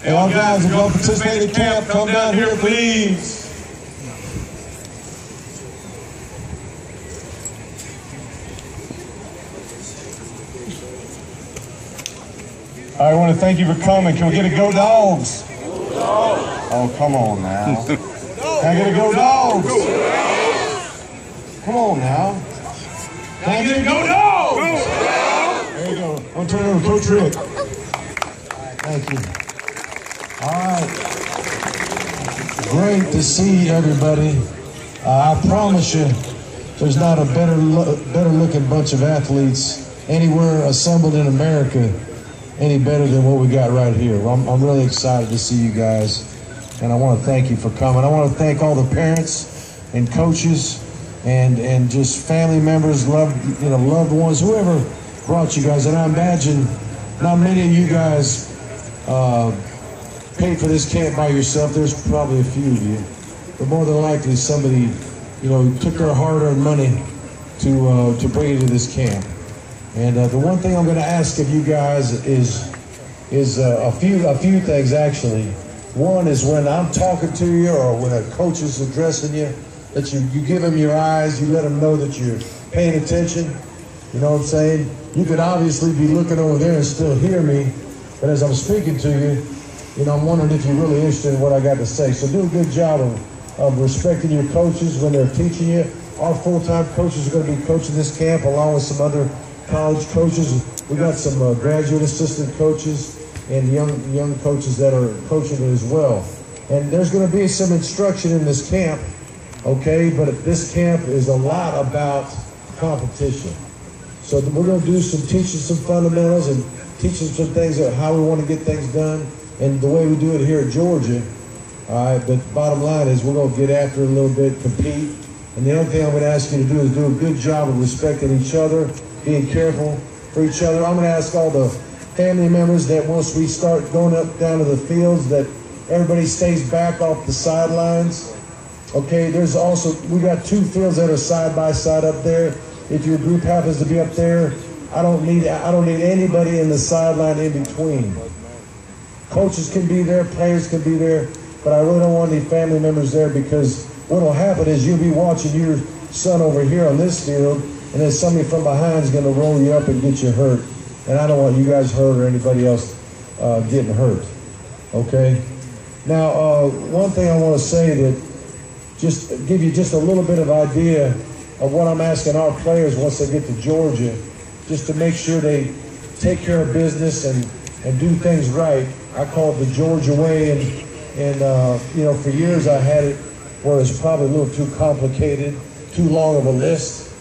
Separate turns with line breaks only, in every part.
Hey, all guys, if you want to participate in camp, come down here, please. I want to thank you for coming. Can we get a Go Dogs? Oh, come on now. Can I get a Go Dogs? Come on now. Can I get a Go Dogs? There you go. I'm turning over to Coach Richt. Thank you. All right. Great to see everybody. I promise you, there's not a better looking bunch of athletes anywhere assembled in America any better than what we got right here. I'm really excited to see you guys, and I want to thank you for coming. I want to thank all the parents and coaches and just family members, loved ones, whoever brought you guys. And I imagine not many of you guys paid for this camp by yourself. There's probably a few of you, but more than likely somebody, took their hard-earned money to bring you to this camp. And the one thing I'm going to ask of you guys is a few things actually. One is when I'm talking to you or when a coach is addressing you, that you give them your eyes, you let them know that you're paying attention. You know what I'm saying? You could obviously be looking over there and still hear me, but as I'm speaking to you, I'm wondering if you're really interested in what I got to say. So do a good job of respecting your coaches when they're teaching you. Our full-time coaches are going to be coaching this camp along with some other college coaches. We got some graduate assistant coaches and young coaches that are coaching it as well. And there's going to be some instruction in this camp, okay? But this camp is a lot about competition. So we're going to do teaching some fundamentals and teaching some things of how we want to get things done and the way we do it here at Georgia. All right, but bottom line is we're going to get after it a little bit, compete. And the other thing I'm going to ask you to do is do a good job of respecting each other, being careful for each other. I'm going to ask all the family members that once we start going down to the fields that everybody stays back off the sidelines. Okay, we got 2 fields that are side by side up there. If your group happens to be up there, I don't need anybody in the sideline in between. Coaches can be there, players can be there, but I really don't want any family members there because what will happen is you'll be watching your son over here on this field, and then somebody from behind is going to roll you up and get you hurt. And I don't want you guys hurt or anybody else getting hurt. Okay? Now, one thing I want to say that just give you just a little bit of idea of what I'm asking our players once they get to Georgia, just to make sure they take care of business and do things right. I call it the Georgia way, and for years I had it where it's probably a little too complicated, too long of a list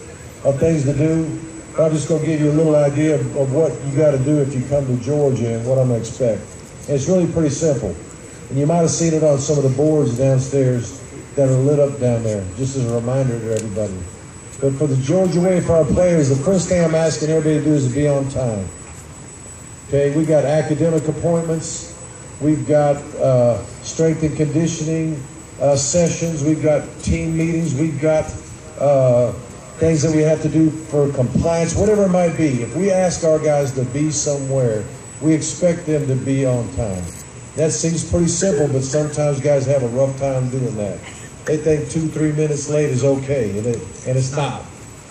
of things to do. But I'm just going to give you a little idea of what you got to do if you come to Georgia and what I'm going to expect. And it's really pretty simple. And you might have seen it on some of the boards downstairs that are lit up down there, just as a reminder to everybody. But for the Georgia way, for our players, the first thing I'm asking everybody to do is to be on time. Okay, we got academic appointments. We've got strength and conditioning sessions. We've got team meetings. We've got things that we have to do for compliance, whatever it might be. If we ask our guys to be somewhere, we expect them to be on time. That seems pretty simple, but sometimes guys have a rough time doing that. They think 2-3 minutes late is okay, and it's not.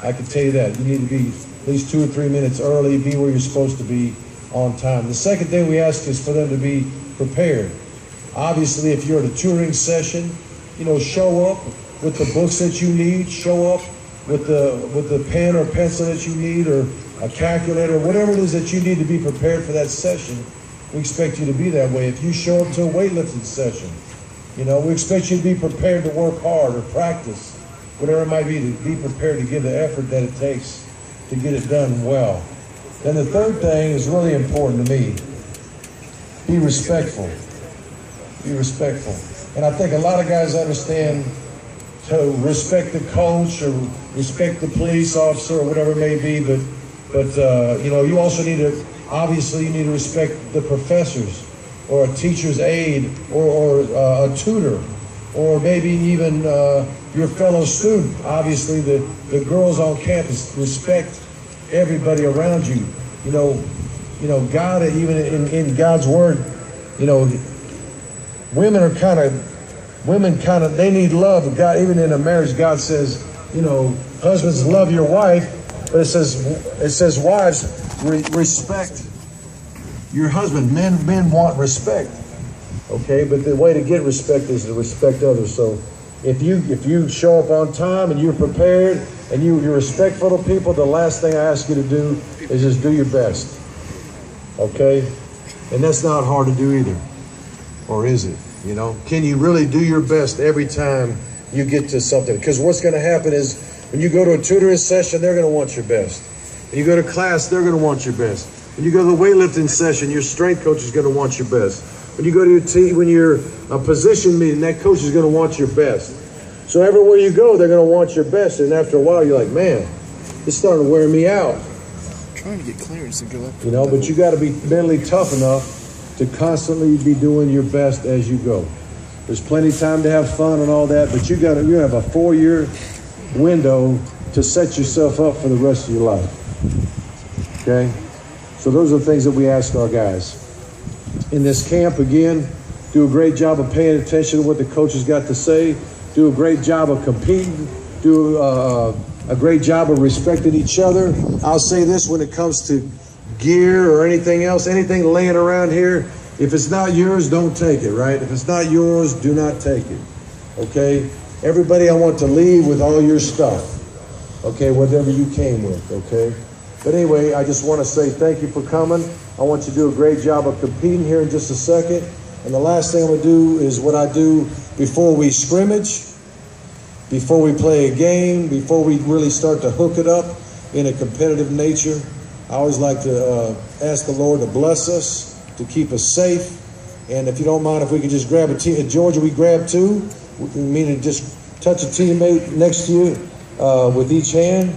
I can tell you that. You need to be at least 2 or 3 minutes early, be where you're supposed to be on time. The second thing we ask is for them to be prepared. Obviously, if you're at a tutoring session, show up with the books that you need, show up with the pen or pencil that you need, or a calculator, whatever it is that you need to be prepared for that session. We expect you to be that way. If you show up to a weightlifting session, we expect you to be prepared to work hard or practice, whatever it might be, to be prepared to give the effort that it takes to get it done well. Then the third thing is really important to me. Be respectful. Be respectful. And I think a lot of guys understand to respect the coach or respect the police officer or whatever it may be, but you also need to, obviously, you need to respect the professors or a teacher's aide or a tutor or maybe even your fellow student. Obviously, the girls on campus, respect everybody around you. God, even in God's word, women kind of, they need love. God, even in a marriage, God says, you know, husbands, love your wife, but it says wives, respect your husband. Men want respect, okay? But the way to get respect is to respect others. So if you show up on time and you're prepared and you're respectful to people, the last thing I ask you to do is just do your best, okay? And that's not hard to do either, or is it? You know, can you really do your best every time you get to something? Because what's going to happen is when you go to a tutoring session, they're going to want your best. When you go to class, they're going to want your best. When you go to the weightlifting session, your strength coach is going to want your best. When you go to your team, when you're a position meeting, that coach is going to want your best. So everywhere you go, they're going to want your best. And after a while, you're like, man, it's starting to wear me out.
I'm trying to get clearance to go up.
You know, but you got to be mentally tough enough to constantly be doing your best as you go. There's plenty of time to have fun and all that, but you have a 4-year window to set yourself up for the rest of your life. Okay? So those are the things that we ask our guys. In this camp, again, do a great job of paying attention to what the coaches got to say. Do a great job of competing. Do a great job of respecting each other. I'll say this when it comes to gear or anything else, anything laying around here, if it's not yours, don't take it, right? If it's not yours, do not take it, okay? Everybody, I want to leave with all your stuff, okay, whatever you came with, okay? But anyway, I just want to say thank you for coming. I want you to do a great job of competing here in just a second. And the last thing I'm going to do is what I do before we scrimmage, before we play a game, before we really start to hook it up in a competitive nature. I always like to ask the Lord to bless us, to keep us safe. And if you don't mind, if we could just grab a team. At Georgia, we grab two. Meaning just touch a teammate next to you with each hand.